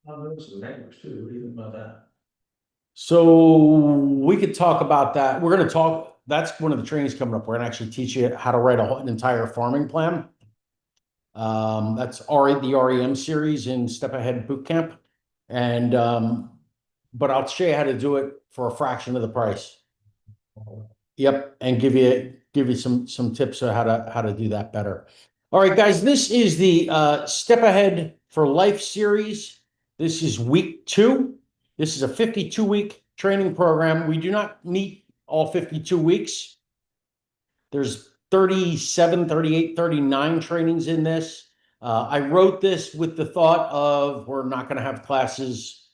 There was some negatives too. What do you think about that? So we could talk about that. We're going to talk. That's one of the trainings coming up. We're going to actually teach you how to write an entire farming plan. That's the REM series in Step Ahead Bootcamp. And but I'll show you how to do it for a fraction of the price. Yep, and give you some tips on how to do that better. All right, guys, this is the Step Ahead for Life series. This is week 2. This is a 52-week training program. We do not meet all 52 weeks. There's 37, 38, 39 trainings in this. I wrote this with the thought of we're not going to have classes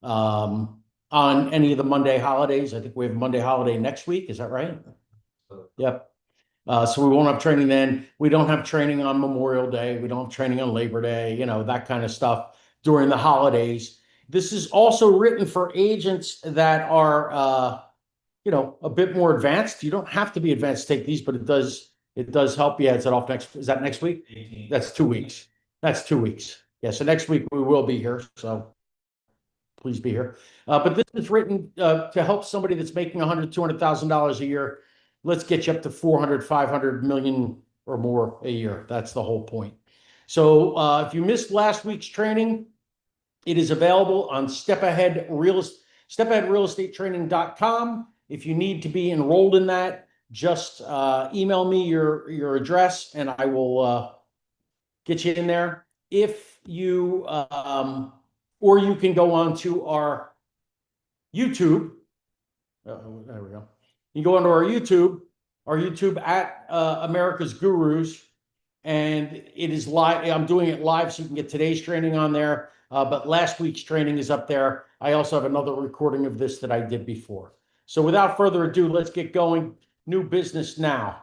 on any of the Monday holidays. I think we have a Monday holiday next week. Is that right? Yep. So we won't have training then. We don't have training on Memorial Day. We don't have training on Labor Day, that kind of stuff during the holidays. This is also written for agents that are, a bit more advanced. You don't have to be advanced to take these, but it does help you. Is that next week? 18. That's 2 weeks. That's 2 weeks. Yeah. So next week we will be here. So please be here. But this is written to help somebody that's making $200,000 a year. Let's get you up to 400, 500 million or more a year. That's the whole point. So if you missed last week's training, it is available on stepaheadrealestatetraining.com. If you need to be enrolled in that, just email me your address and I will get you in there. If you or you can go on to our YouTube. There we go. You go onto our YouTube at America's Gurus, and it is live. I'm doing it live so you can get today's training on there. But last week's training is up there. I also have another recording of this that I did before. So without further ado, let's get going. New business now.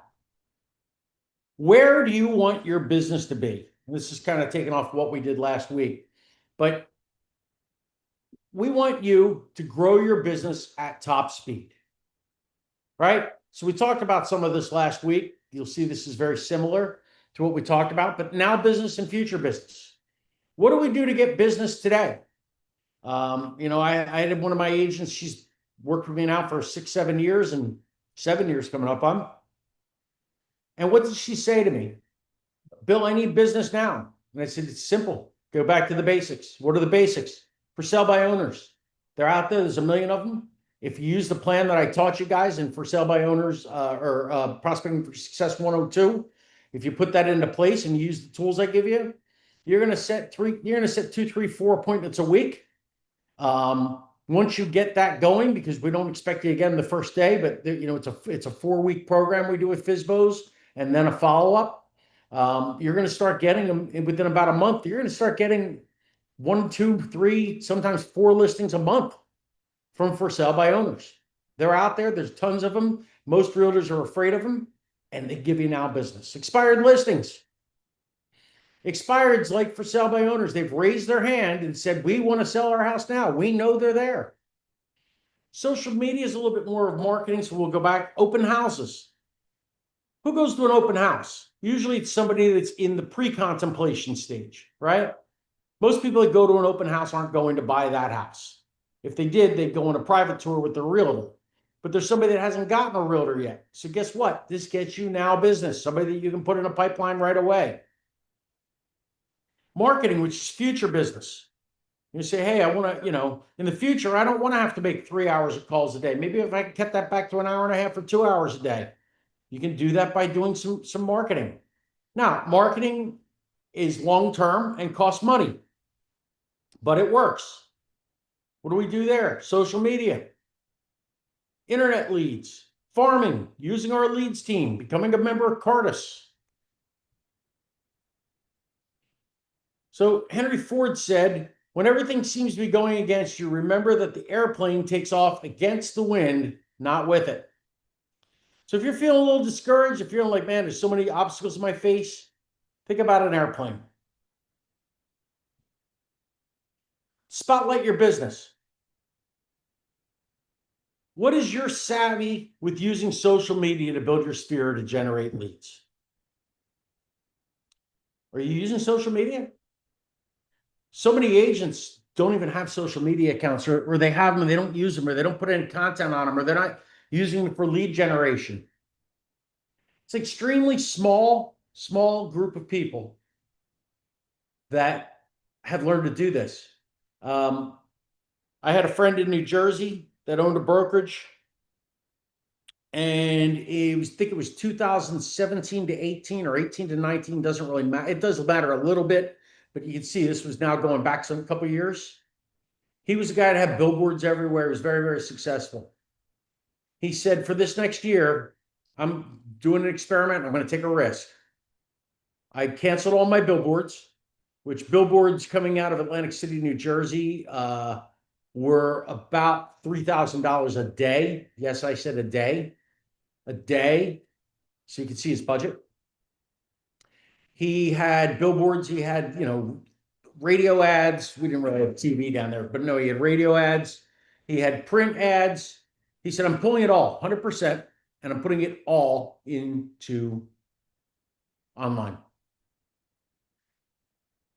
Where do you want your business to be? This is kind of taking off what we did last week, but we want you to grow your business at top speed, right? So we talked about some of this last week. You'll see this is very similar to what we talked about, but now business and future business. What do we do to get business today? I had one of my agents, she's worked with me now for 6, 7 years and 7 years coming up on. And what did she say to me? Bill, I need business now. And I said, it's simple. Go back to the basics. What are the basics? For sale by owners. They're out there. There's a million of them. If you use the plan that I taught you guys in for sale by owners or prospecting for success 102, if you put that into place and you use the tools I give you, you're going to set 2, 3, 4 appointments a week. Once you get that going, because we don't expect you again the first day, but it's a 4-week program we do with FISBOs and then a follow-up. You're going to start getting them within about a month. You're going to start getting 1, 2, 3, sometimes 4 listings a month from for sale by owners. They're out there. There's tons of them. Most realtors are afraid of them, and they give you now business. Expired listings. Expireds like for sale by owners. They've raised their hand and said, we want to sell our house now. We know they're there. Social media is a little bit more of marketing, so we'll go back. Open houses. Who goes to an open house? Usually it's somebody that's in the pre-contemplation stage, right? Most people that go to an open house aren't going to buy that house. If they did, they'd go on a private tour with their realtor. But there's somebody that hasn't gotten a realtor yet. So guess what? This gets you now business, somebody that you can put in a pipeline right away. Marketing, which is future business. You say, hey, I want to, in the future, I don't want to have to make 3 hours of calls a day. Maybe if I can cut that back to an hour and a half or 2 hours a day. You can do that by doing some marketing. Now, marketing is long-term and costs money, but it works. What do we do there? Social media, internet leads, farming, using our leads team, becoming a member of Cardis. So Henry Ford said, when everything seems to be going against you, remember that the airplane takes off against the wind, not with it. So if you're feeling a little discouraged, if you're feeling like, man, there's so many obstacles in my face, think about an airplane. Spotlight your business. What is your savvy with using social media to build your sphere to generate leads? Are you using social media? So many agents don't even have social media accounts, or they have them and they don't use them, or they don't put any content on them, or they're not using them for lead generation. It's an extremely small group of people that have learned to do this. I had a friend in New Jersey that owned a brokerage, and I think it was 2017 to 18 or 18 to 19, doesn't really matter. It does matter a little bit, but you can see this was now going back some couple of years. He was a guy that had billboards everywhere. He was very, very successful. He said, for this next year, I'm doing an experiment. I'm going to take a risk. I canceled all my billboards, which billboards coming out of Atlantic City, New Jersey, were about $3,000 a day. Yes, I said a day. A day. So you can see his budget. He had billboards. He had, radio ads. We didn't really have TV down there, but no, he had radio ads. He had print ads. He said, I'm pulling it all, 100%, and I'm putting it all into online.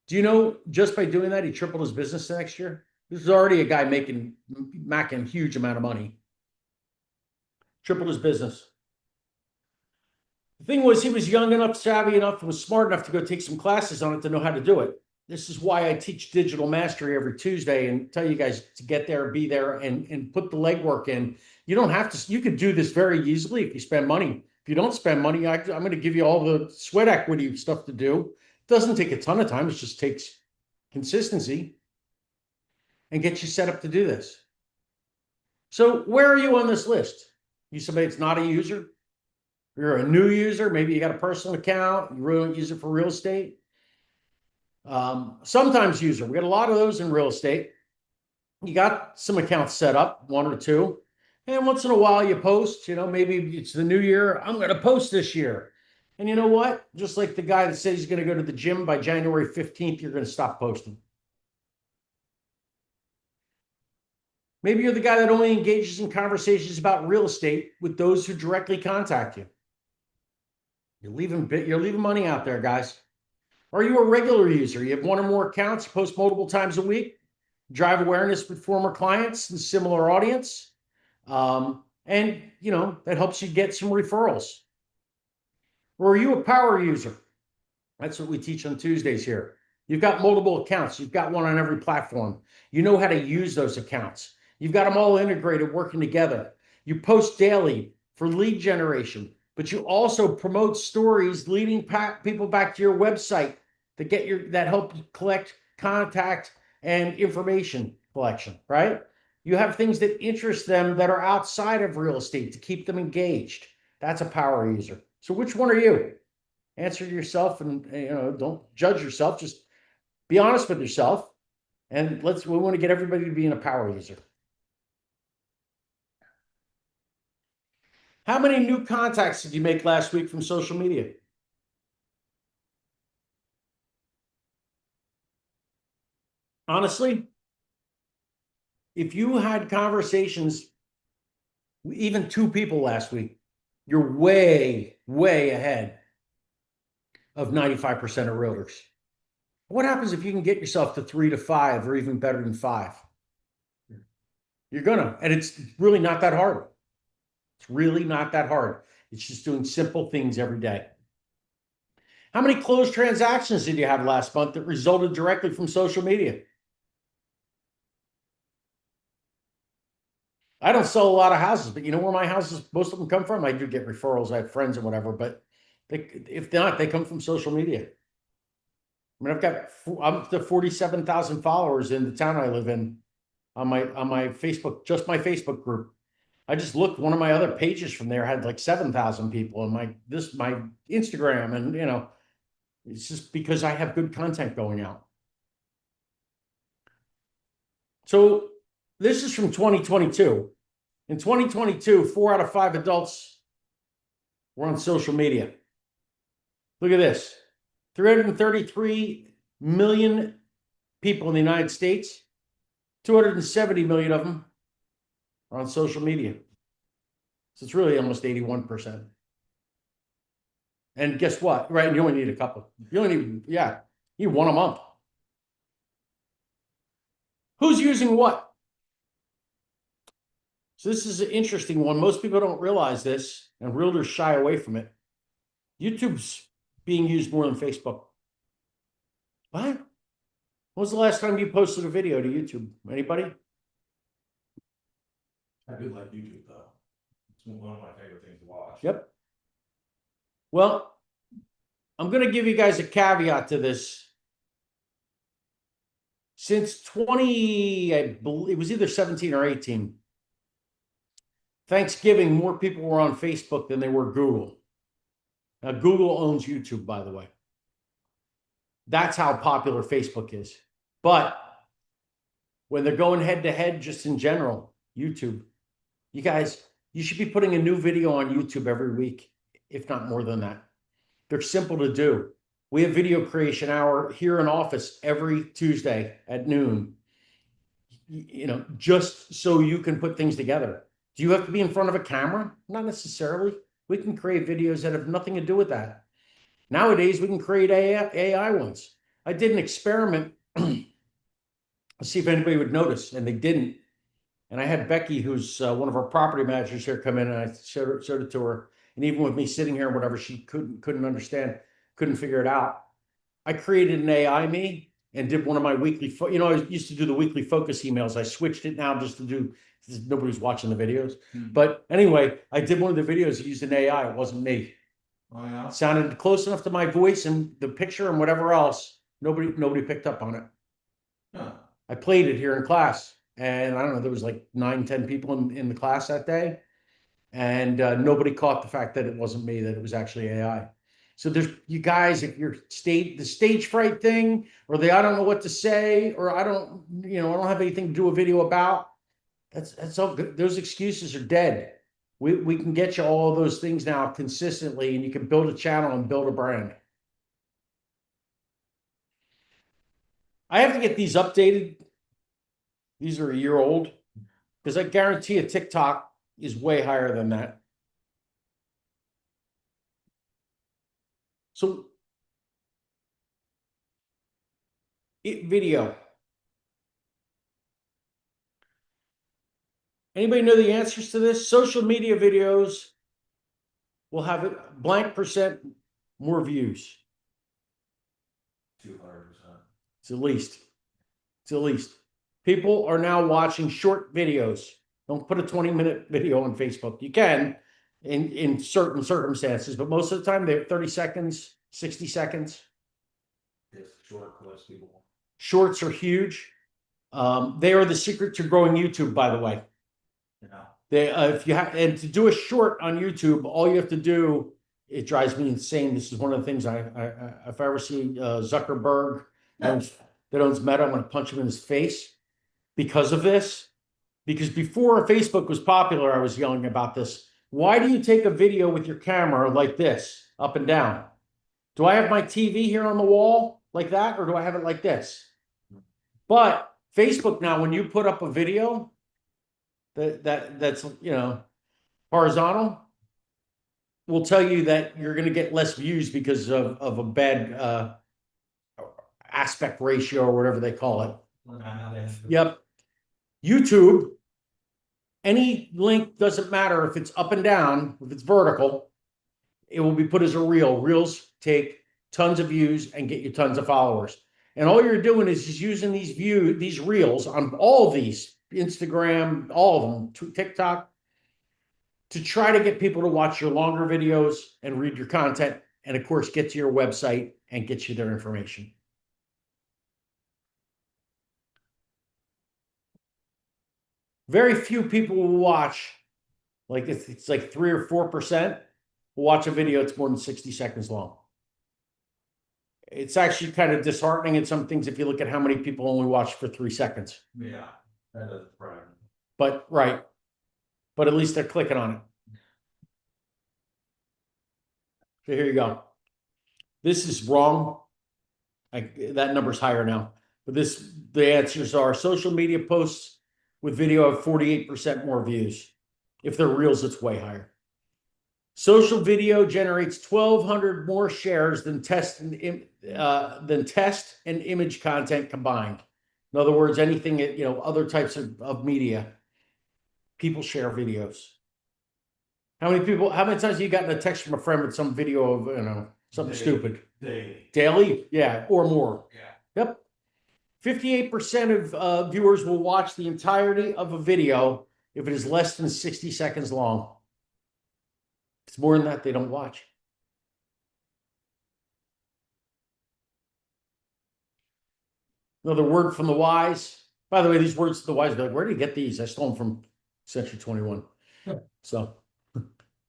Do you know, just by doing that, he tripled his business the next year? This is already a guy making a huge amount of money. Tripled his business. The thing was, he was young enough, savvy enough, was smart enough to go take some classes on it to know how to do it. This is why I teach digital mastery every Tuesday and tell you guys to get there, be there, and put the legwork in. You don't have to, you could do this very easily if you spend money. If you don't spend money, I'm going to give you all the sweat equity stuff to do. It doesn't take a ton of time. It just takes consistency and get you set up to do this. So where are you on this list? You somebody that's not a user? You're a new user. Maybe you got a personal account. You really don't use it for real estate. Sometimes user. We got a lot of those in real estate. You got some accounts set up, one or two. And once in a while you post, maybe it's the new year. I'm going to post this year. And you know what? Just like the guy that says he's going to go to the gym by January 15th, you're going to stop posting. Maybe you're the guy that only engages in conversations about real estate with those who directly contact you. You're leaving money out there, guys. Are you a regular user? You have one or more accounts, you post multiple times a week, drive awareness with former clients and similar audience. And that helps you get some referrals. Or are you a power user? That's what we teach on Tuesdays here. You've got multiple accounts. You've got one on every platform. You know how to use those accounts. You've got them all integrated, working together. You post daily for lead generation, but you also promote stories leading people back to your website that help you collect contact and information collection, right? You have things that interest them that are outside of real estate to keep them engaged. That's a power user. So which one are you? Answer to yourself, and don't judge yourself. Just be honest with yourself. And we want to get everybody to being a power user. How many new contacts did you make last week from social media? Honestly, if you had conversations, even 2 people last week, you're way, way ahead of 95% of realtors. What happens if you can get yourself to 3 to 5 or even better than 5? You're gonna, and it's really not that hard. It's really not that hard. It's just doing simple things every day. How many closed transactions did you have last month that resulted directly from social media? I don't sell a lot of houses, but you know where my houses, most of them come from? I do get referrals. I have friends and whatever, but if not, they come from social media. I mean, I'm up to 47,000 followers in the town I live in on my Facebook, just my Facebook group. I just looked, one of my other pages from there had like 7,000 people, and my Instagram, and it's just because I have good content going out. So this is from 2022. In 2022, 4 out of 5 adults were on social media. Look at this. 333 million people in the United States, 270 million of them are on social media. So it's really almost 81%. And guess what? Right, you only need a couple. You only need, you need one a month. Who's using what? So this is an interesting one. Most people don't realize this, and realtors shy away from it. YouTube's being used more than Facebook. What? When was the last time you posted a video to YouTube? Anybody? I do like YouTube though. It's one of my favorite things to watch. Yep. Well, I'm going to give you guys a caveat to this. Since 20, I believe it was either 17 or 18, Thanksgiving, more people were on Facebook than they were Google. Now, Google owns YouTube, by the way. That's how popular Facebook is. But when they're going head to head, just in general, YouTube, you guys, you should be putting a new video on YouTube every week, if not more than that. They're simple to do. We have video creation hour here in office every Tuesday at noon, just so you can put things together. Do you have to be in front of a camera? Not necessarily. We can create videos that have nothing to do with that. Nowadays, we can create AI ones. I did an experiment to see if anybody would notice, and they didn't. And I had Becky, who's one of our property managers here, come in, and I showed it to her. And even with me sitting here, whatever, she couldn't understand, couldn't figure it out. I created an AI me and did one of my weekly, I used to do the weekly focus emails. I switched it now just to do, nobody's watching the videos. But anyway, I did one of the videos that used an AI. It wasn't me. Oh, yeah. It sounded close enough to my voice and the picture and whatever else. Nobody picked up on it. Huh. I played it here in class, and I don't know, there was like 9, 10 people in the class that day. And nobody caught the fact that it wasn't me, that it was actually AI. So there's, you guys, if you're the stage fright thing, or I don't know what to say, or I don't have anything to do a video about, that's all good. Those excuses are dead. We can get you all of those things now consistently, and you can build a channel and build a brand. I have to get these updated. These are a year old, because I guarantee you TikTok is way higher than that. So video. Anybody know the answers to this? Social media videos will have a blank percent more views. 200%. It's at least. It's at least. People are now watching short videos. Don't put a 20-minute video on Facebook. You can in certain circumstances, but most of the time they're 30 seconds, 60 seconds. It's short clips people want. Shorts are huge. They are the secret to growing YouTube, by the way. Yeah. They, if you have, and to do a short on YouTube, all you have to do, it drives me insane. This is one of the things if I ever see Zuckerberg that owns Meta, I'm going to punch him in his face because of this. Because before Facebook was popular, I was yelling about this. Why do you take a video with your camera like this, up and down? Do I have my TV here on the wall like that, or do I have it like this? But Facebook now, when you put up a video that's horizontal, will tell you that you're going to get less views because of a bad aspect ratio or whatever they call it. Yep. YouTube, any link, doesn't matter if it's up and down, if it's vertical, it will be put as a reel. Reels take tons of views and get you tons of followers. And all you're doing is just using these reels on all of these, Instagram, all of them, TikTok, to try to get people to watch your longer videos and read your content, and of course, get to your website and get you their information. Very few people will watch, like it's like 3 or 4% will watch a video that's more than 60 seconds long. It's actually kind of disheartening in some things if you look at how many people only watch for 3 seconds. Yeah, that is right. But right. But at least they're clicking on it. So here you go. This is wrong. That number's higher now. But the answers are social media posts with video have 48% more views. If they're reels, it's way higher. Social video generates 1,200 more shares than test and image content combined. In other words, anything, other types of media, people share videos. How many times have you gotten a text from a friend with some video of, something stupid? Daily. Daily? Yeah, or more. Yeah. Yep. 58% of viewers will watch the entirety of a video if it is less than 60 seconds long. If it's more than that, they don't watch. Another word from the wise. By the way, these words to the wise, like, where did you get these? I stole them from Century 21. So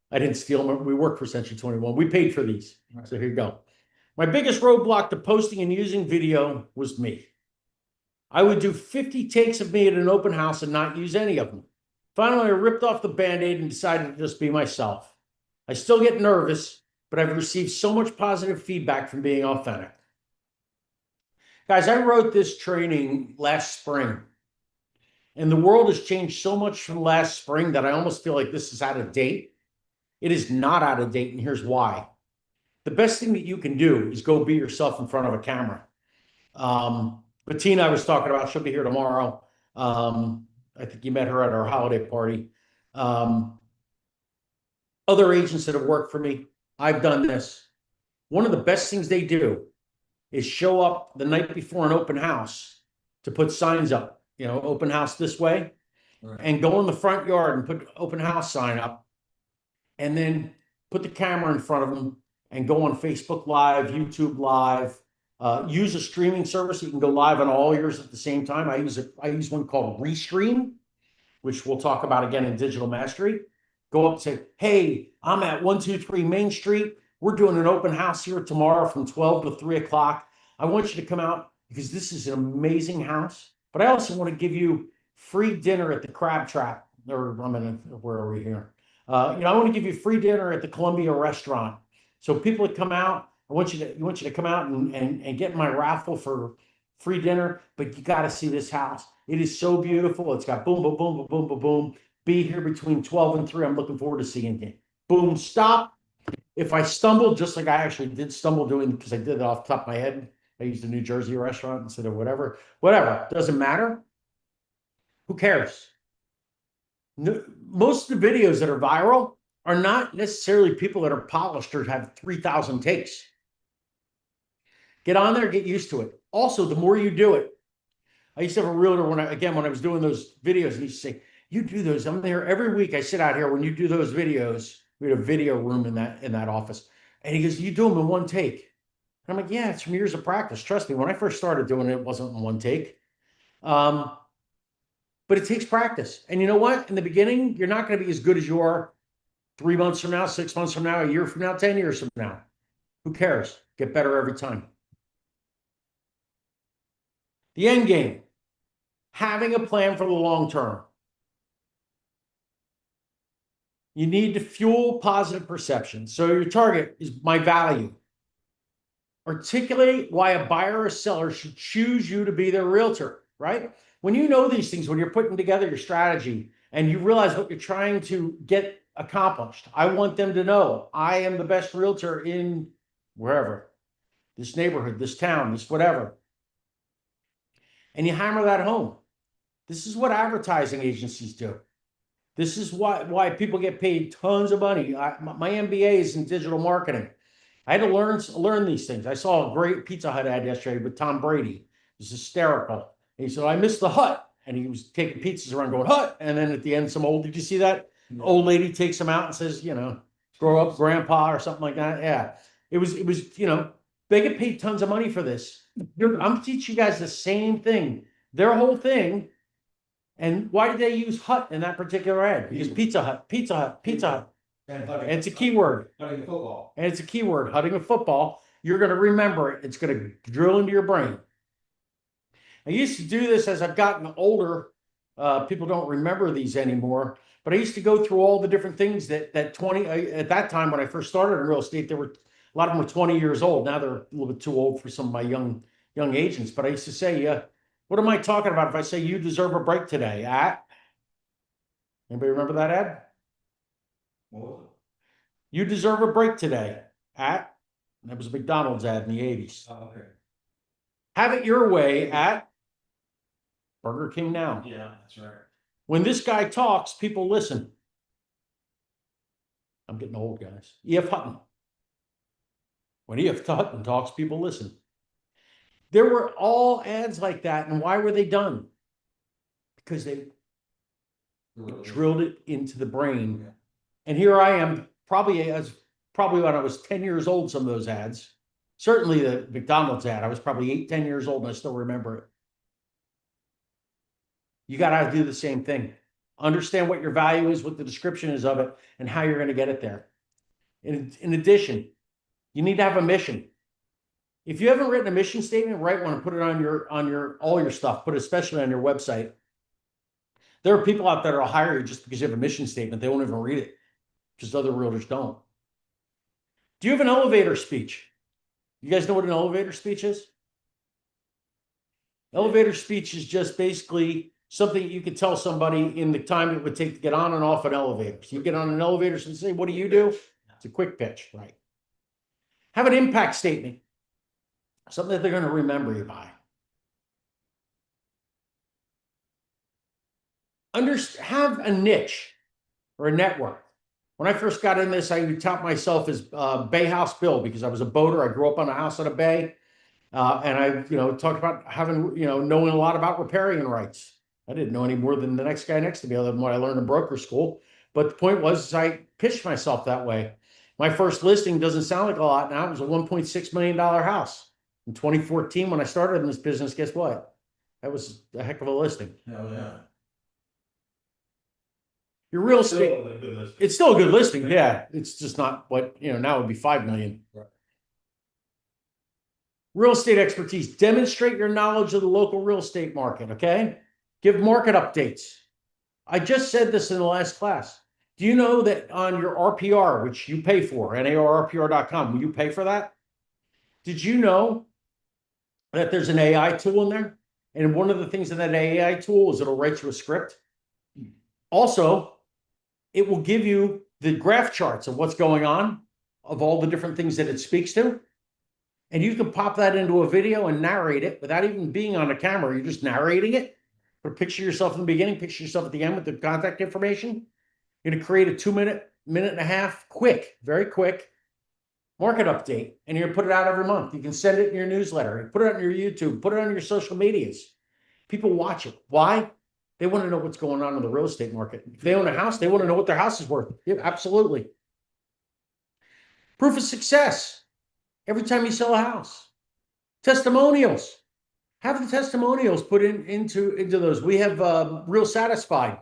I didn't steal them. We worked for Century 21. We paid for these. So here you go. My biggest roadblock to posting and using video was me. I would do 50 takes of me at an open house and not use any of them. Finally, I ripped off the Band-Aid and decided to just be myself. I still get nervous, but I've received so much positive feedback from being authentic. Guys, I wrote this training last spring, and the world has changed so much from last spring that I almost feel like this is out of date. It is not out of date, and here's why. The best thing that you can do is go be yourself in front of a camera. Bettina, I was talking about, she'll be here tomorrow. I think you met her at our holiday party. Other agents that have worked for me, I've done this. One of the best things they do is show up the night before an open house to put signs up, open house this way, right, and go in the front yard and put open house sign up, and then put the camera in front of them and go on Facebook Live, YouTube Live, use a streaming service. You can go live on all yours at the same time. I use one called Restream, which we'll talk about again in Digital Mastery. Go up and say, hey, I'm at 123 Main Street. We're doing an open house here tomorrow from 12 to 3 o'clock. I want you to come out because this is an amazing house. But I also want to give you free dinner at the Crab Trap. Or where are we here? I want to give you free dinner at the Columbia Restaurant. So people that come out, I want you to come out and get my raffle for free dinner. But you got to see this house. It is so beautiful. It's got boom, boom, boom, boom, boom, boom, boom. Be here between 12 and 3. I'm looking forward to seeing you. Boom, stop. If I stumble, just like I actually did stumble doing, because I did it off the top of my head, I used a New Jersey restaurant instead of whatever, doesn't matter. Who cares? No, most of the videos that are viral are not necessarily people that are polished or have 3,000 takes. Get on there, get used to it. Also, the more you do it, I used to have a realtor when I was doing those videos, and he used to say, you do those. I'm there every week. I sit out here when you do those videos. We had a video room in that office. And he goes, you do them in one take. And I'm like, yeah, it's from years of practice. Trust me, when I first started doing it, it wasn't in one take. But it takes practice. And you know what? In the beginning, you're not going to be as good as you are 3 months from now, 6 months from now, a year from now, 10 years from now. Who cares? Get better every time. The end game. Having a plan for the long term. You need to fuel positive perception. So your target is my value. Articulate why a buyer or seller should choose you to be their realtor, right? When you know these things, when you're putting together your strategy and you realize what you're trying to get accomplished, I want them to know I am the best realtor in wherever, this neighborhood, this town, this whatever. And you hammer that home. This is what advertising agencies do. This is why people get paid tons of money. My MBA is in digital marketing. I had to learn these things. I saw a great Pizza Hut ad yesterday with Tom Brady. It was hysterical. And he said, I missed the Hut. And he was taking pizzas around going, Hut. And then at the end, did you see that? Yeah. Old lady takes him out and says, grow up, grandpa, or something like that. Yeah. It was, they get paid tons of money for this. I'm teaching you guys the same thing. Their whole thing. And why did they use Hut in that particular ad? Because Pizza Hut. And it's a keyword. Hunting a football. And it's a keyword, hunting a football. You're going to remember it. It's going to drill into your brain. I used to do this as I've gotten older. People don't remember these anymore. But I used to go through all the different things at that time when I first started in real estate, a lot of them were 20 years old. Now they're a little bit too old for some of my young agents. But I used to say, what am I talking about if I say you deserve a break today? Anybody remember that ad? What was it? You deserve a break today. That was a McDonald's ad in the 80s. Oh, okay. Have it your way Burger King now. Yeah, that's right. When this guy talks, people listen. I'm getting old, guys. E.F. Hutton. When E.F. Hutton talks, people listen. There were all ads like that. And why were they done? Because they drilled it into the brain. Yeah. And here I am, probably when I was 10 years old, some of those ads. Certainly the McDonald's ad, I was probably 8, 10 years old, and I still remember it. You got to do the same thing. Understand what your value is, what the description is of it, and how you're going to get it there. In addition, you need to have a mission. If you haven't written a mission statement, write one and put it on all your stuff, put it especially on your website. There are people out there that will hire you just because you have a mission statement. They won't even read it because other realtors don't. Do you have an elevator speech? You guys know what an elevator speech is? Elevator speech is just basically something you could tell somebody in the time it would take to get on and off an elevator. So you get on an elevator and say, what do you do? It's a quick pitch, right? Have an impact statement, something that they're going to remember you by. Have a niche or a network. When I first got in this, I would tout myself as Bay House Bill because I was a boater. I grew up on a house on a bay. And I, talked about having, knowing a lot about riparian rights. I didn't know any more than the next guy next to me, other than what I learned in broker school. But the point was, I pitched myself that way. My first listing doesn't sound like a lot now. It was a $1.6 million house. In 2014, when I started in this business, guess what? That was a heck of a listing. Hell yeah. Your real Still estate, a good listing. it's still a good listing. Yeah. It's just not what, now it would be 5 million. Right. Real estate expertise. Demonstrate your knowledge of the local real estate market, okay? Give market updates. I just said this in the last class. Do you know that on your RPR, which you pay for, NARRPR.com, will you pay for that? Did you know that there's an AI tool in there? And one of the things in that AI tool is it'll write you a script. Also, it will give you the graph charts of what's going on, of all the different things that it speaks to. And you can pop that into a video and narrate it without even being on a camera. You're just narrating it. But picture yourself in the beginning, picture yourself at the end with the contact information. You're going to create a 2-minute, minute and a half, quick, very quick market update. And you're going to put it out every month. You can send it in your newsletter, put it on your YouTube, put it on your social medias. People watch it. Why? They want to know what's going on in the real estate market. If they own a house, they want to know what their house is worth. Yeah, absolutely. Proof of success. Every time you sell a house. Testimonials. Have the testimonials put into those. We have Real Satisfied.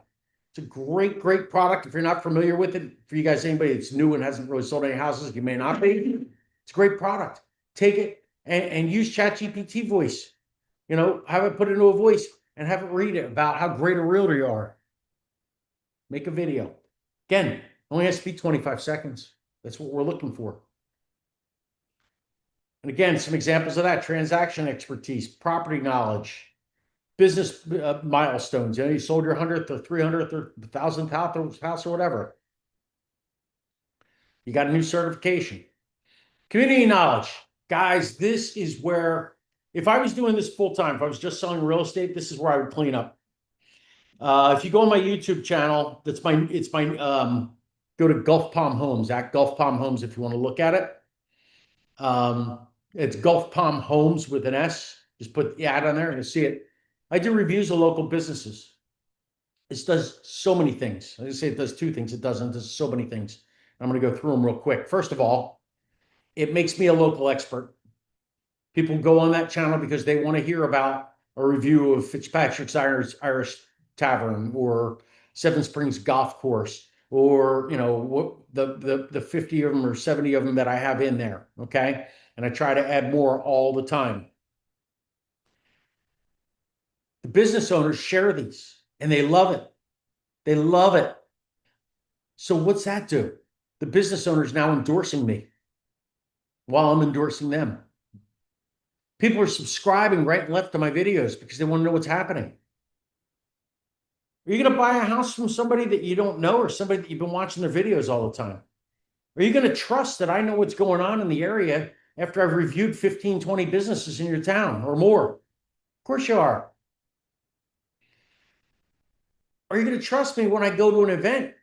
It's a great, great product. If you're not familiar with it, for you guys, anybody that's new and hasn't really sold any houses, you may not be. It's a great product. Take it and use ChatGPT voice. Have it put into a voice and have it read it about how great a realtor you are. Make a video. Again, only has to be 25 seconds. That's what we're looking for. And again, some examples of that: transaction expertise, property knowledge, business milestones. You sold your 100th or 300th or 1,000th house or whatever. You got a new certification. Community knowledge. Guys, this is where, if I was doing this full time, if I was just selling real estate, this is where I would clean up. If you go on my YouTube channel, go to Gulf Palm Homes, at Gulf Palm Homes if you want to look at it. It's Gulf Palm Homes with an S. Just put the ad on there and you'll see it. I do reviews of local businesses. This does so many things. I just say it does 2 things. It does so many things. I'm going to go through them real quick. First of all, it makes me a local expert. People go on that channel because they want to hear about a review of Fitzpatrick's Irish Tavern or Seven Springs Golf Course, or what the 50 of them or 70 of them that I have in there. Okay. And I try to add more all the time. The business owners share these and they love it. They love it. So what's that do? The business owner is now endorsing me while I'm endorsing them. People are subscribing right and left to my videos because they want to know what's happening. Are you going to buy a house from somebody that you don't know, or somebody that you've been watching their videos all the time? Are you going to trust that I know what's going on in the area after I've reviewed 15, 20 businesses in your town or more? Of course you are. are you going to trust me when I go to an event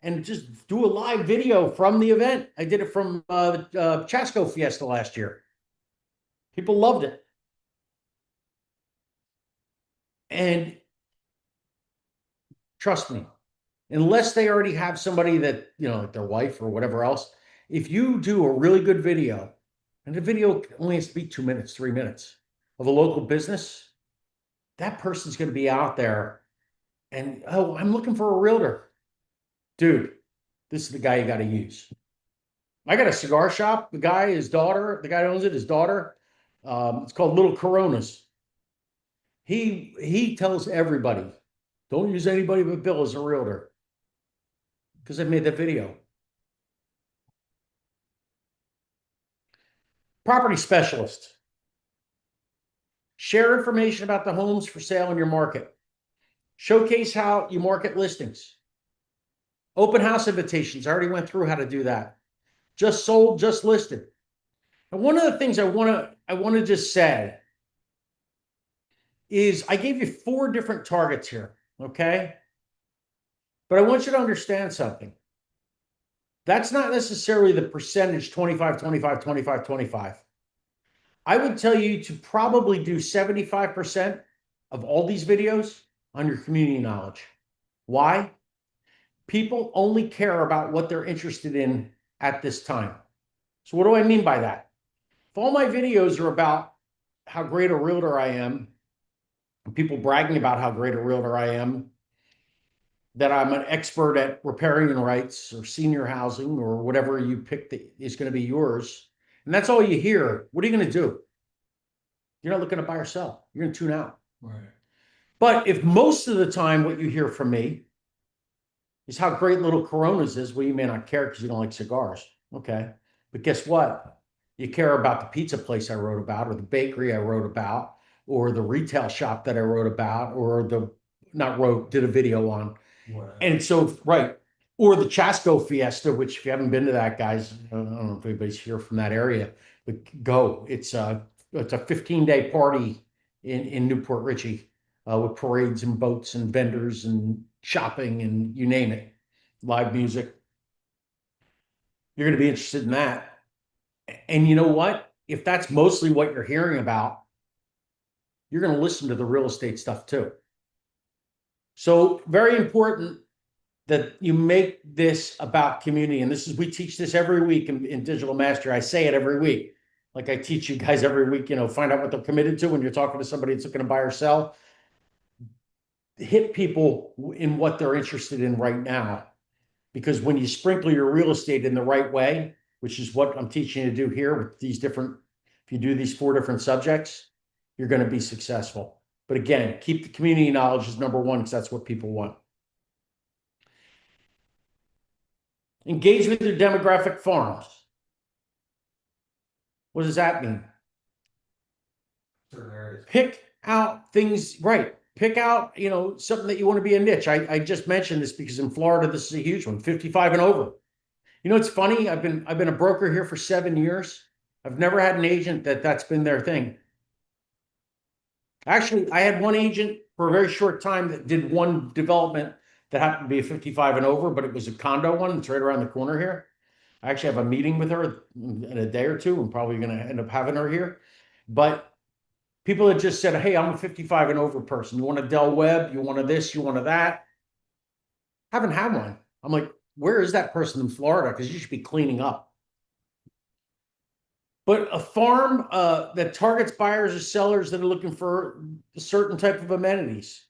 and just do a live video from the event? I did it from Chasco Fiesta last year. People loved it. And trust me, unless they already have somebody that, like their wife or whatever else, if you do a really good video, and the video only has to be 2 minutes, 3 minutes of a local business, that person's going to be out there and, oh, I'm looking for a realtor. Dude, this is the guy you got to use. I got a cigar shop. The guy, his daughter, the guy who owns it, his daughter, it's called Little Coronas. He tells everybody, don't use anybody but Bill as a realtor, because I made that video. Property specialist. Share information about the homes for sale in your market. Showcase how you market listings. Open house invitations. I already went through how to do that. Just sold, just listed. And one of the things I want to just say is I gave you 4 different targets here, okay? But I want you to understand something. That's not necessarily the percentage 25, 25, 25, 25. I would tell you to probably do 75% of all these videos on your community knowledge. Why? People only care about what they're interested in at this time. So what do I mean by that? If all my videos are about how great a realtor I am, people bragging about how great a realtor I am, that I'm an expert at repairing rights or senior housing or whatever you pick that is going to be yours, and that's all you hear, what are you going to do? You're not looking to buy or sell. You're going to tune out. Right. But if most of the time what you hear from me is how great Little Coronas is, well, you may not care because you don't like cigars. Okay. But guess what? You care about the pizza place I wrote about, or the bakery I wrote about, or the retail shop that I wrote about, or did a video on. Right. And so, right. Or the Chasco Fiesta, which if you haven't been to that, guys, I don't know if anybody's here from that area, but go. It's a 15-day party in Newport Richey with parades and boats and vendors and shopping and you name it, live music. You're going to be interested in that. And you know what? If that's mostly what you're hearing about, you're going to listen to the real estate stuff too. So very important that you make this about community. And we teach this every week in Digital Mastery. I say it every week. Like I teach you guys every week, find out what they're committed to when you're talking to somebody that's looking to buy or sell. Hit people in what they're interested in right now. Because when you sprinkle your real estate in the right way, which is what I'm teaching you to do here with if you do these 4 different subjects, you're going to be successful. But again, keep the community knowledge as number 1 because that's what people want. Engage with your demographic farms. What does that mean? Certain areas. Pick out things, right. Pick out, something that you want to be a niche. I just mentioned this because in Florida, this is a huge one, 55 and over. It's funny. I've been a broker here for 7 years. I've never had an agent that's been their thing. Actually, I had one agent for a very short time that did one development that happened to be a 55 and over, but it was a condo one. It's right around the corner here. I actually have a meeting with her in a day or two. I'm probably going to end up having her here. But people had just said, hey, I'm a 55 and over person. You want a Del Webb? You want a this? You want a that? Haven't had one. I'm like, where is that person in Florida? Because you should be cleaning up. But a farm that targets buyers or sellers that are looking for a certain type of amenities.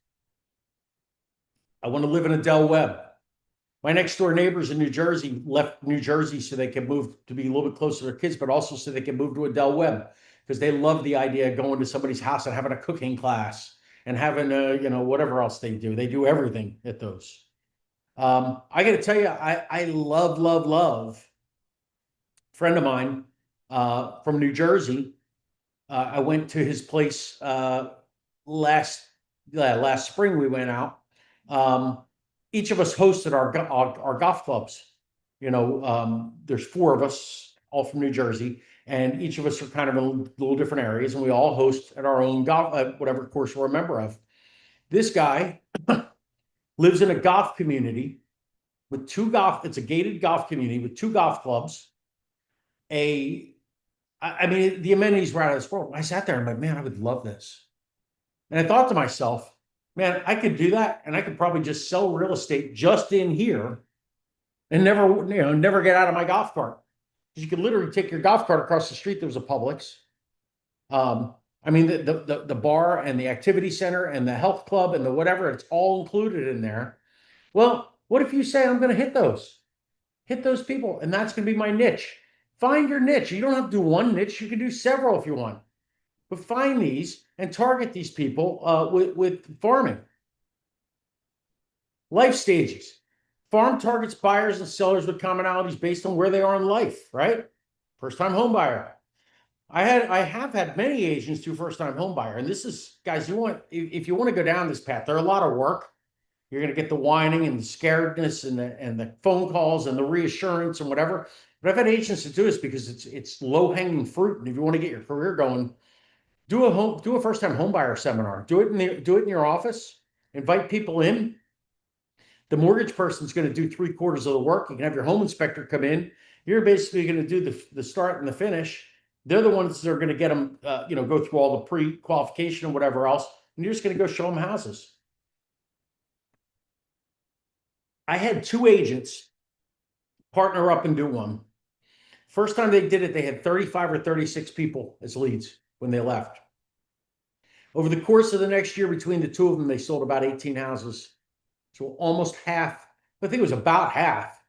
I want to live in a Del Webb. My next door neighbors in New Jersey left New Jersey so they could move to be a little bit closer to their kids, but also so they can move to a Del Webb because they love the idea of going to somebody's house and having a cooking class and having whatever else they do. They do everything at those. I got to tell you, I love a friend of mine from New Jersey. I went to his place last spring. We went out. Each of us hosted our golf clubs. There's 4 of us, all from New Jersey, and each of us are kind of in little different areas, and we all host at our own golf, whatever course we're a member of. This guy lives in a golf community with it's a gated golf community with 2 golf clubs. I mean, the amenities were out of this world. I sat there and I'm like, man, I would love this. And I thought to myself, man, I could do that. And I could probably just sell real estate just in here and never get out of my golf cart. You could literally take your golf cart across the street. There was a Publix. I mean, the bar and the activity center and the health club and the whatever, it's all included in there. Well, what if you say, I'm going to hit those people, and that's going to be my niche. Find your niche. You don't have to do one niche. You can do several if you want, but find these and target these people with farming. Life stages. Farm targets buyers and sellers with commonalities based on where they are in life, right? First-time home buyer. I have had many agents do first-time home buyer, and this is, guys, if you want to go down this path, they're a lot of work. You're going to get the whining and the scaredness and the phone calls and the reassurance and whatever. But I've had agents that do this because it's low-hanging fruit, and if you want to get your career going, do a first-time home buyer seminar. Do it in your office. Invite people in. The mortgage person's going to do 3/4 of the work. You can have your home inspector come in. You're basically going to do the start and the finish. They're the ones that are going to get them, go through all the pre-qualification and whatever else. And you're just going to go show them houses. I had 2 agents partner up and do one. First time they did it, they had 35 or 36 people as leads when they left. Over the course of the next year, between the 2 of them, they sold about 18 houses. So almost half, I think it was about half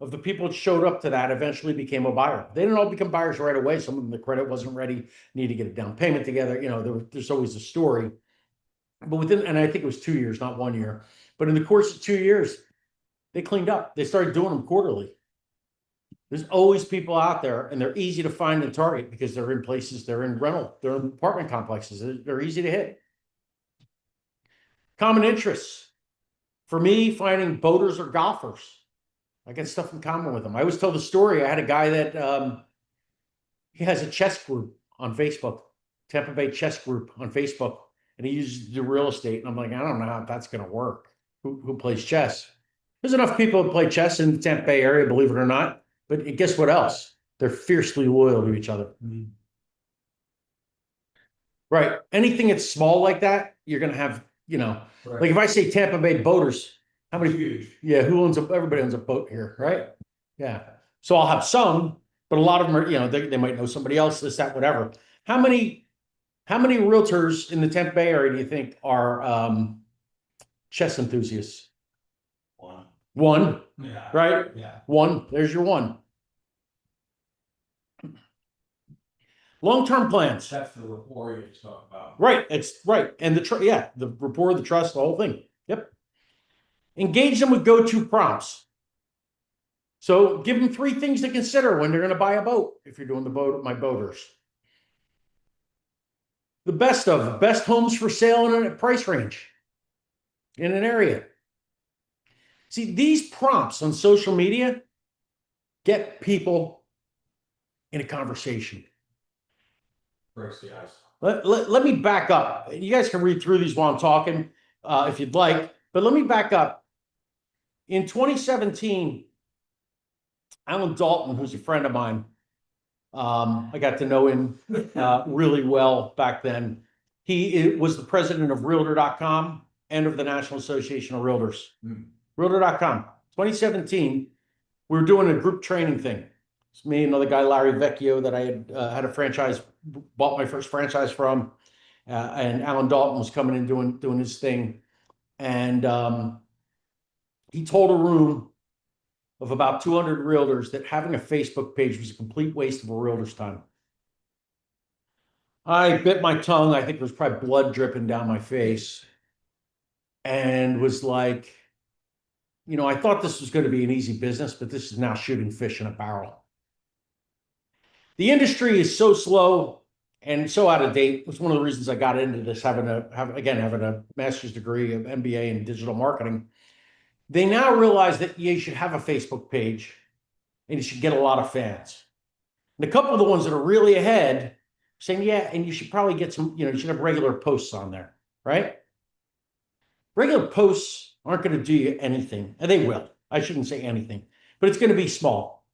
of the people that showed up to that eventually became a buyer. They didn't all become buyers right away. Some of them, the credit wasn't ready, need to get a down payment together. There's always a story. But and I think it was 2 years, not 1 year. But in the course of 2 years, they cleaned up. They started doing them quarterly. There's always people out there, and they're easy to find and target because they're in places, they're in rental, they're in apartment complexes. They're easy to hit. Common interests. For me, finding boaters or golfers. I got stuff in common with them. I always tell the story. I had a guy that he has a chess group on Facebook, Tampa Bay Chess Group on Facebook, and he uses the real estate. And I'm like, I don't know how that's going to work. Who plays chess? There's enough people that play chess in the Tampa Bay area, believe it or not. But guess what else? They're fiercely loyal to each other. Mm-hmm. Right. Anything that's small like that, you're going to have, right. Like if I say Tampa Bay boaters, how many? Huge. Yeah, everybody owns a boat here, right? Yeah. So I'll have some, but a lot of them are, they might know somebody else, this, that, whatever. How many realtors in the Tampa Bay area do you think are chess enthusiasts? One, yeah. Right? Yeah. One, there's your one. Long-term plans. That's the rapport you're talking about. Right. It's right. And the rapport, the trust, the whole thing. Yep. Engage them with go-to prompts. So give them 3 things to consider when they're going to buy a boat. If you're doing my boaters. The best homes for sale in a price range in an area. See, these prompts on social media get people in a conversation. Breaks the ice. Let me back up. You guys can read through these while I'm talking if you'd like, but let me back up. In 2017, Alan Dalton, who's a friend of mine, I got to know him really well back then. He was the president of Realtor.com and of the National Association of Realtors. Realtor.com. 2017, we were doing a group training thing. It's me and another guy, Larry Vecchio, that I had a franchise, bought my first franchise from, and Alan Dalton was coming in doing his thing, and he told a room of about 200 realtors that having a Facebook page was a complete waste of a realtor's time. I bit my tongue. I think there was probably blood dripping down my face, and was like, I thought this was going to be an easy business, but this is now shooting fish in a barrel. The industry is so slow and so out of date. It's one of the reasons I got into this, having a master's degree of MBA in digital marketing. They now realize that you should have a Facebook page and you should get a lot of fans. And a couple of the ones that are really ahead saying, yeah, and you should probably get some, you should have regular posts on there, right? Regular posts aren't going to do you anything, and they will. I shouldn't say anything, but it's going to be small.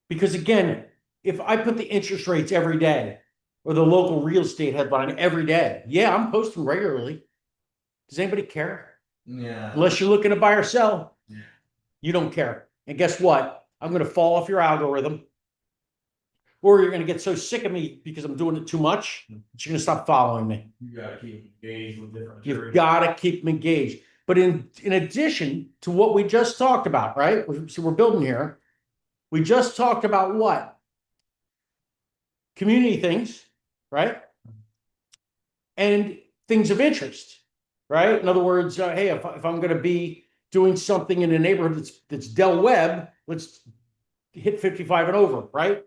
Because again, if I put the interest rates every day or the local real estate headline every day, yeah, I'm posting regularly. Does anybody care? Yeah. Unless you're looking to buy or sell, Yeah. you don't care. And guess what? I'm going to fall off your algorithm, or you're going to get so sick of me because I'm doing it too much that you're going to stop following me. You gotta keep engaged with different. You've got to keep them engaged. But in addition to what we just talked about, right? So we're building here. We just talked about what? Community things, right? And things of interest, right? In other words, hey, if I'm going to be doing something in a neighborhood that's Del Webb, let's hit 55 and over, right?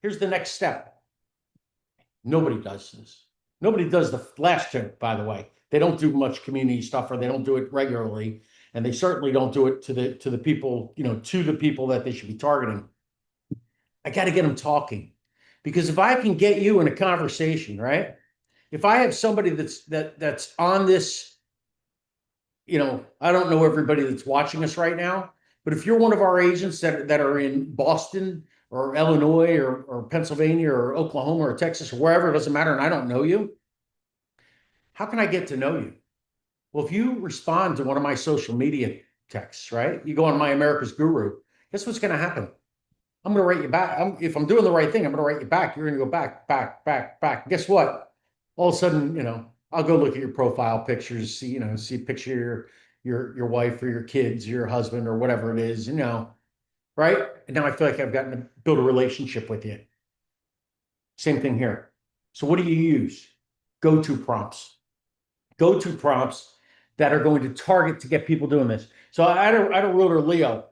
Here's the next step. Nobody does this. Nobody does the last two, by the way. They don't do much community stuff, or they don't do it regularly, and they certainly don't do it to the people, to the people that they should be targeting. I got to get them talking, because if I can get you in a conversation, right? If I have somebody that's on this, I don't know everybody that's watching us right now, but if you're one of our agents that are in Boston or Illinois or Pennsylvania or Oklahoma or Texas or wherever, it doesn't matter, and I don't know you, how can I get to know you? Well, if you respond to one of my social media texts, right? You go on My America's Guru, guess what's going to happen? I'm going to write you back. If I'm doing the right thing, I'm going to write you back. You're going to go back, back, back, back. Guess what? All of a sudden, I'll go look at your profile pictures, see a picture of your wife or your kids, your husband or whatever it is, right? And now I feel like I've gotten to build a relationship with you. Same thing here. So what do you use? Go-to prompts. Go-to prompts that are going to target to get people doing this. So I had a realtor, Leo.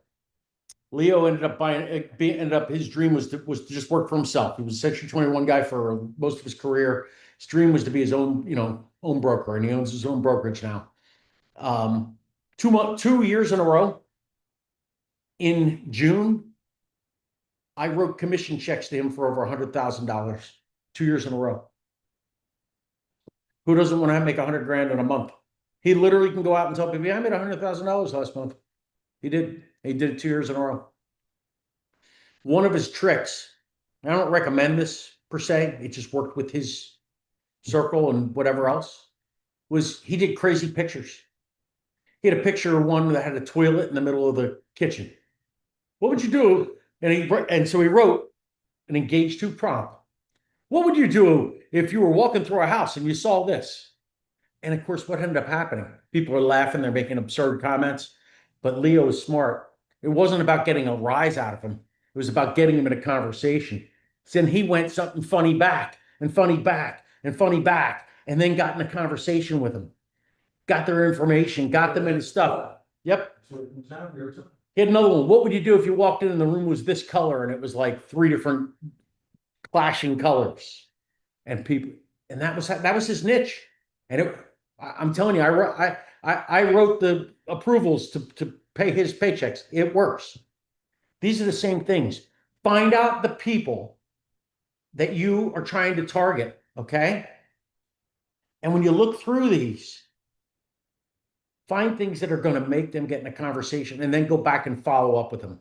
Leo ended up his dream was to just work for himself. He was a Section 21 guy for most of his career. His dream was to be his own, own broker, and he owns his own brokerage now. 2 years in a row. In June, I wrote commission checks to him for over $100,000. 2 years in a row. Who doesn't want to make 100 grand in a month? He literally can go out and tell people, "Yeah, I made $100,000 last month." He did. He did it 2 years in a row. One of his tricks, I don't recommend this per se, it just worked with his circle and whatever else, was he did crazy pictures. He had a picture of one that had a toilet in the middle of the kitchen. What would you do? And so he wrote an engage to prompt. What would you do if you were walking through a house and you saw this? And of course, what ended up happening? People are laughing, they're making absurd comments, but Leo is smart. It wasn't about getting a rise out of him. It was about getting him in a conversation. Then he went something funny back and funny back and funny back, and then got in a conversation with them. Got their information, got them into stuff. Yep. He had another one. What would you do if you walked in and the room was this color and it was like 3 different clashing colors? And that was his niche. And I'm telling you, I wrote the approvals to pay his paychecks. It works. These are the same things. Find out the people that you are trying to target, okay? And when you look through these, find things that are going to make them get in a conversation, and then go back and follow up with them.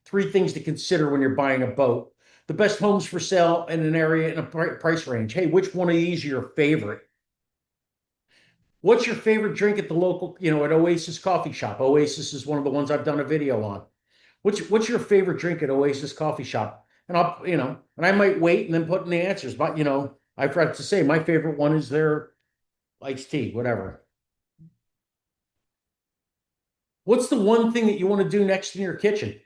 3 things to consider when you're buying a boat. The best homes for sale in an area in a price range. Hey, which one of these are your favorite? What's your favorite drink at the local, at Oasis Coffee Shop? Oasis is one of the ones I've done a video on. What's your favorite drink at Oasis Coffee Shop? And and I might wait and then put in the answers. But, I forgot to say, my favorite one is their iced tea, whatever. What's the one thing that you want to do next in your kitchen?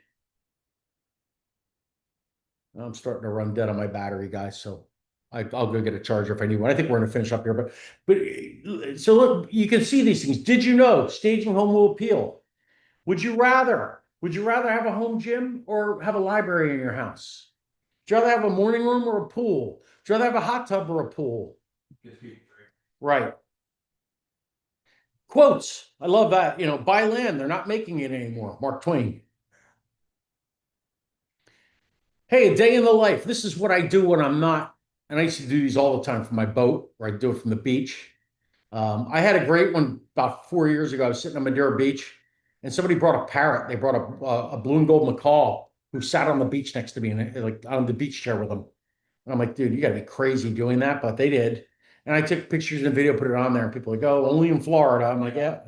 I'm starting to run dead on my battery, guys. So I'll go get a charger if I need one. I think we're going to finish up here. But so look, you can see these things. Did you know staging home will appeal? Would you rather have a home gym or have a library in your house? Would you rather have a morning room or a pool? Would you rather have a hot tub or a pool? Right. Quotes. I love that. Buy land. They're not making it anymore. Mark Twain. Hey, a day in the life. This is what I do when I'm not. And I used to do these all the time from my boat, or I do it from the beach. I had a great one about 4 years ago. I was sitting on Madeira Beach and somebody brought a parrot. They brought a blue and gold macaw who sat on the beach next to me and like on the beach chair with them. And I'm like, dude, you gotta be crazy doing that, but they did. And I took pictures and video, put it on there, and people are like, oh, only in Florida. I'm like, yeah.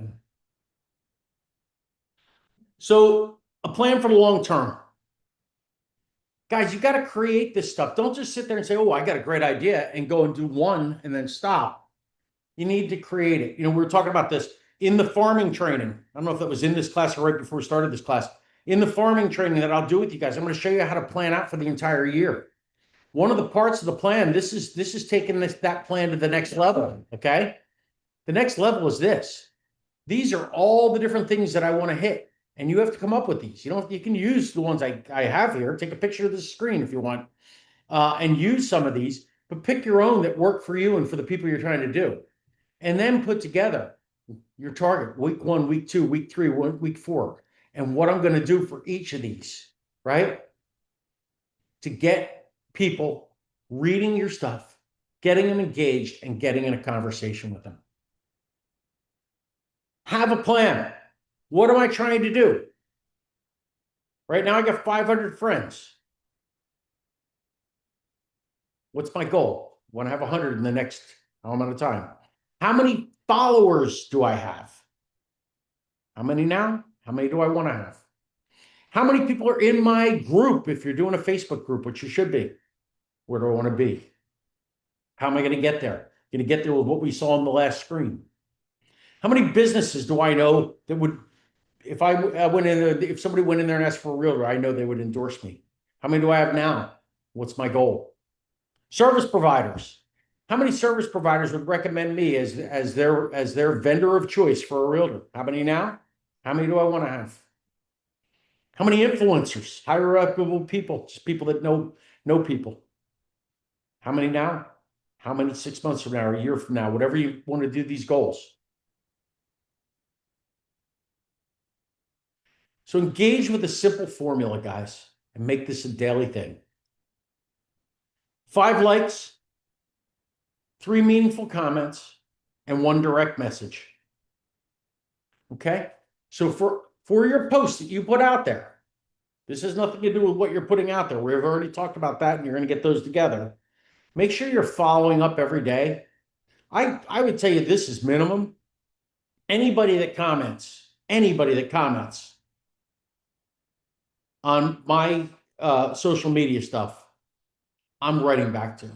So a plan for the long term. Guys, you got to create this stuff. Don't just sit there and say, oh, I got a great idea and go and do one and then stop. You need to create it. We were talking about this in the farming training. I don't know if that was in this class or right before we started this class. In the farming training that I'll do with you guys, I'm going to show you how to plan out for the entire year. One of the parts of the plan, this is taking that plan to the next level. Okay. The next level is this. These are all the different things that I want to hit. And you have to come up with these. You can use the ones I have here. Take a picture of the screen if you want, and use some of these, but pick your own that work for you and for the people you're trying to do. And then put together your target, week 1, week 2, week 3, week 4, and what I'm going to do for each of these, right? To get people reading your stuff, getting them engaged, and getting in a conversation with them. Have a plan. What am I trying to do? Right now, I got 500 friends. What's my goal? I want to have 100 in the next amount of time. How many followers do I have? How many now? How many do I want to have? How many people are in my group if you're doing a Facebook group, which you should be? Where do I want to be? How am I going to get there? Going to get there with what we saw on the last screen. How many businesses do I know that would, if I went in there, if somebody went in there and asked for a realtor, I know they would endorse me. How many do I have now? What's my goal? Service providers. How many service providers would recommend me as their vendor of choice for a realtor? How many now? How many do I want to have? How many influencers, higher-up people, just people that know people? How many now? How many 6 months from now or a year from now? Whatever you want to do these goals. So engage with a simple formula, guys, and make this a daily thing. 5 likes, 3 meaningful comments, and 1 direct message. Okay? So for your post that you put out there, this has nothing to do with what you're putting out there. We've already talked about that, and you're going to get those together. Make sure you're following up every day. I would tell you this is minimum. Anybody that comments on my social media stuff, I'm writing back to.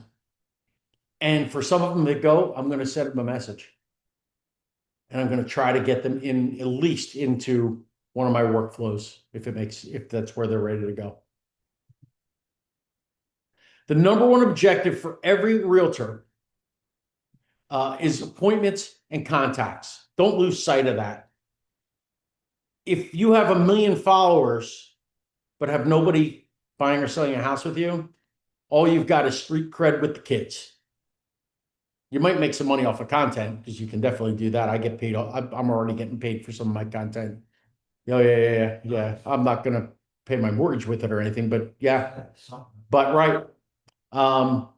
And for some of them that go, I'm going to send them a message. And I'm going to try to get them in at least into one of my workflows if that's where they're ready to go. The number one objective for every realtor is appointments and contacts. Don't lose sight of that. If you have 1 million followers, but have nobody buying or selling a house with you, all you've got is street cred with the kids. You might make some money off of content because you can definitely do that. I get paid. I'm already getting paid for some of my content. Oh, yeah. I'm not going to pay my mortgage with it or anything, but yeah. But right. But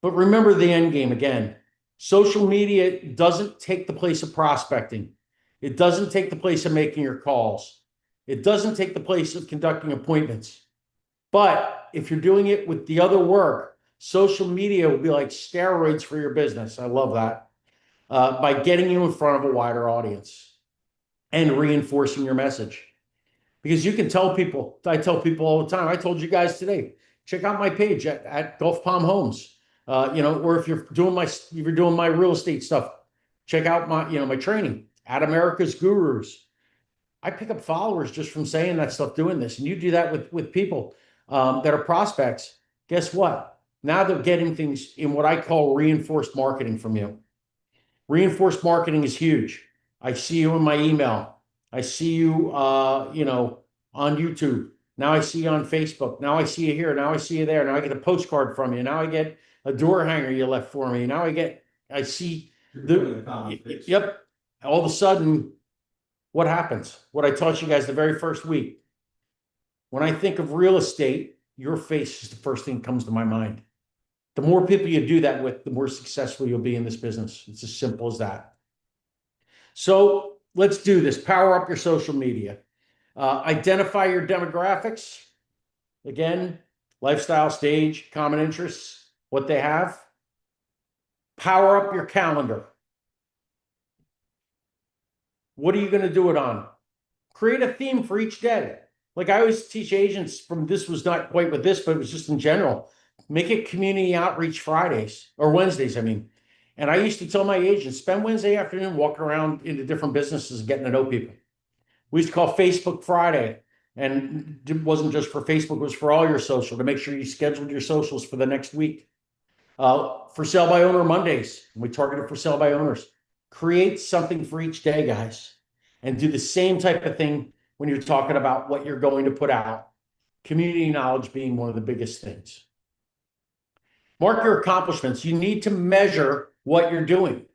remember the end game again. Social media doesn't take the place of prospecting. It doesn't take the place of making your calls. It doesn't take the place of conducting appointments. But if you're doing it with the other work, social media will be like steroids for your business. I love that. By getting you in front of a wider audience and reinforcing your message. Because you can tell people, I tell people all the time, I told you guys today, check out my page at Gulf Palm Homes. Or if you're doing my real estate stuff, check out my training at America's Gurus. I pick up followers just from saying that stuff, doing this. And you do that with people that are prospects. Guess what? Now they're getting things in what I call reinforced marketing from you. Reinforced marketing is huge. I see you in my email. I see you, on YouTube. Now I see you on Facebook. Now I see you here. Now I see you there. Now I get a postcard from you. Now I get a door hanger you left for me. Now I see yep. All of a sudden, what happens? What I taught you guys the very first week. When I think of real estate, your face is the first thing that comes to my mind. The more people you do that with, the more successful you'll be in this business. It's as simple as that. So let's do this. Power up your social media. Identify your demographics. Again, lifestyle, stage, common interests, what they have. Power up your calendar. What are you going to do it on? Create a theme for each day. Like I always teach agents from, this was not quite with this, but it was just in general. Make it community outreach Fridays or Wednesdays, I mean. And I used to tell my agents, spend Wednesday afternoon walking around into different businesses and getting to know people. We used to call Facebook Friday. And it wasn't just for Facebook, it was for all your social, to make sure you scheduled your socials for the next week. For sale by owner Mondays, we targeted for sale by owners. Create something for each day, guys. And do the same type of thing when you're talking about what you're going to put out. Community knowledge being one of the biggest things. Mark your accomplishments. You need to measure what you're doing.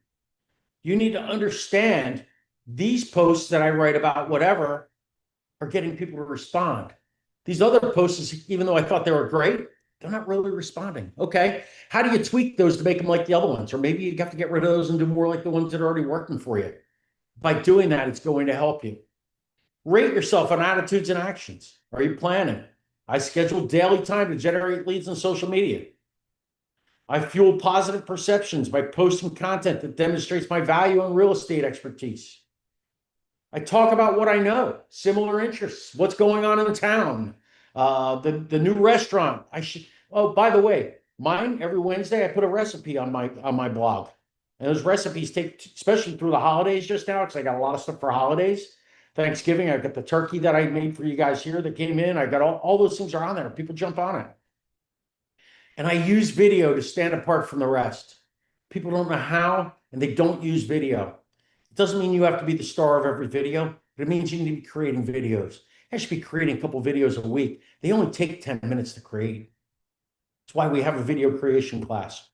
You need to understand these posts that I write about whatever are getting people to respond. These other posts, even though I thought they were great, they're not really responding. Okay, how do you tweak those to make them like the other ones? Or maybe you have to get rid of those and do more like the ones that are already working for you. By doing that, it's going to help you. Rate yourself on attitudes and actions. Are you planning? I schedule daily time to generate leads on social media. I fuel positive perceptions by posting content that demonstrates my value and real estate expertise. I talk about what I know, similar interests, what's going on in town, the new restaurant. Oh, by the way, mine every Wednesday I put a recipe on my blog. And those recipes take, especially through the holidays just now, because I got a lot of stuff for holidays. Thanksgiving, I got the turkey that I made for you guys here that came in. I got all those things are on there. People jump on it. And I use video to stand apart from the rest. People don't know how, and they don't use video. It doesn't mean you have to be the star of every video, but it means you need to be creating videos. I should be creating a couple videos a week. They only take 10 minutes to create. That's why we have a video creation class.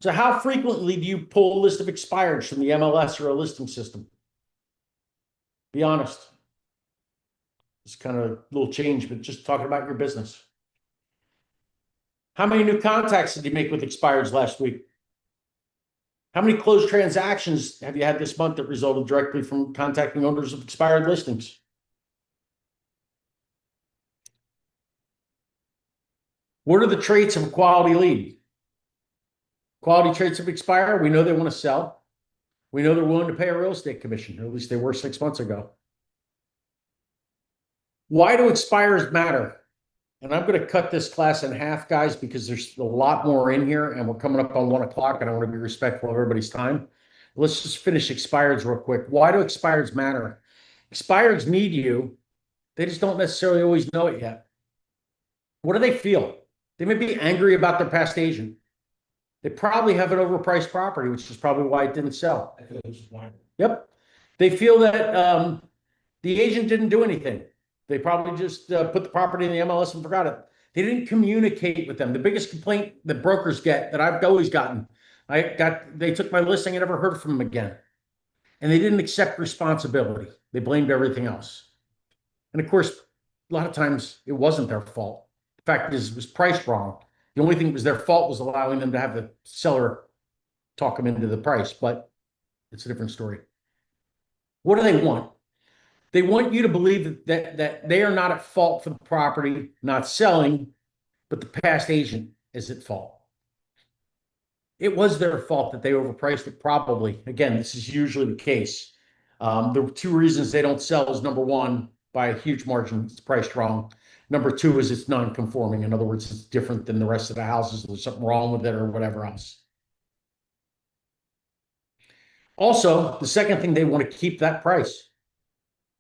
So how frequently do you pull a list of expireds from the MLS or a listing system? Be honest. It's kind of a little change, but just talking about your business. How many new contacts did you make with expireds last week? How many closed transactions have you had this month that resulted directly from contacting owners of expired listings? What are the traits of a quality lead? Quality traits of expired. We know they want to sell. We know they're willing to pay a real estate commission, or at least they were 6 months ago. Why do expires matter? And I'm going to cut this class in half, guys, because there's a lot more in here and we're coming up on 1 o'clock and I want to be respectful of everybody's time. Let's just finish expireds real quick. Why do expireds matter? Expireds need you. They just don't necessarily always know it yet. What do they feel? They may be angry about their past agent. They probably have an overpriced property, which is probably why it didn't sell. Yep. They feel that the agent didn't do anything. They probably just put the property in the MLS and forgot it. They didn't communicate with them. The biggest complaint that brokers get, that I've always gotten, they took my listing and never heard from them again. And they didn't accept responsibility. They blamed everything else. And of course, a lot of times it wasn't their fault. The fact is, it was priced wrong. The only thing that was their fault was allowing them to have the seller talk them into the price, but it's a different story. What do they want? They want you to believe that they are not at fault for the property not selling, but the past agent is at fault. It was their fault that they overpriced it, probably. Again, this is usually the case. The 2 reasons they don't sell is, number 1, by a huge margin, it's priced wrong. Number 2 is it's non-conforming. In other words, it's different than the rest of the houses. There's something wrong with it or whatever else. Also, the second thing, they want to keep that price.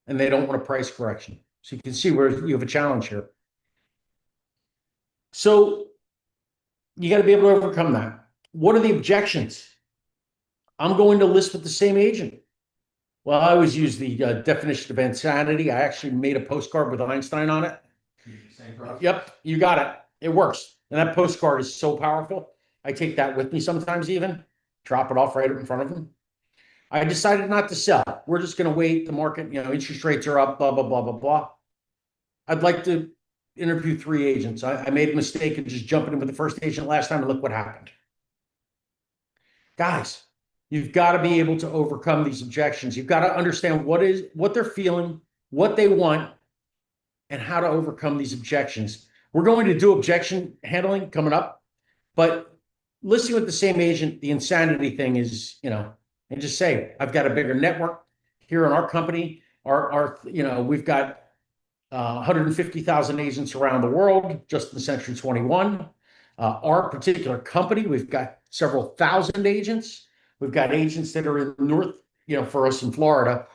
And they don't want a price correction. So you can see where you have a challenge here. So you got to be able to overcome that. What are the objections? I'm going to list with the same agent. Well, I always use the definition of insanity. I actually made a postcard with Einstein on it. Yep, you got it. It works. And that postcard is so powerful. I take that with me sometimes even. Drop it off right in front of them. I decided not to sell. We're just going to wait. The market, interest rates are up, blah, blah, blah, blah, blah. I'd like to interview 3 agents. I made a mistake of just jumping in with the first agent last time, and look what happened. Guys, you've got to be able to overcome these objections. You've got to understand what they're feeling, what they want, and how to overcome these objections. We're going to do objection handling coming up, but listing with the same agent, the insanity thing is, and just say, I've got a bigger network here in our company. We've got 150,000 agents around the world just in Century 21. Our particular company, we've got several thousand agents. We've got agents that are in North, for us in Florida,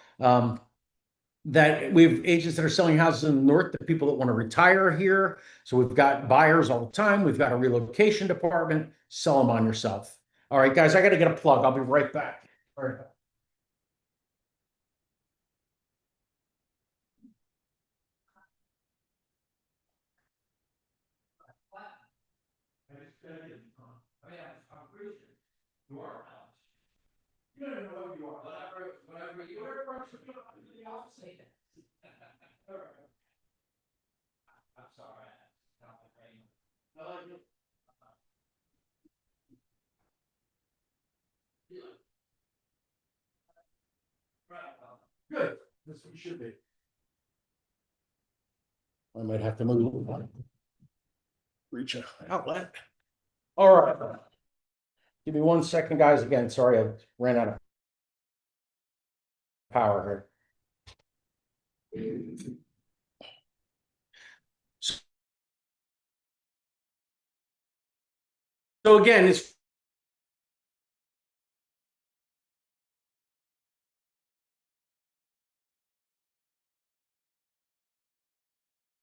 that we have agents that are selling houses in the North to people that want to retire here. So we've got buyers all the time. We've got a relocation department. Sell them on yourself. All right, guys, I got to get a plug. I'll be right back. All right. I'm pretty sure you are. You don't even know who you are. Whatever you are, the opposite. All right. I'm sorry. Good. That's what you should be. I might have to move. Reach an outlet. All right. Give me 1 second, guys. Again, sorry, I ran out of power here. So again, it's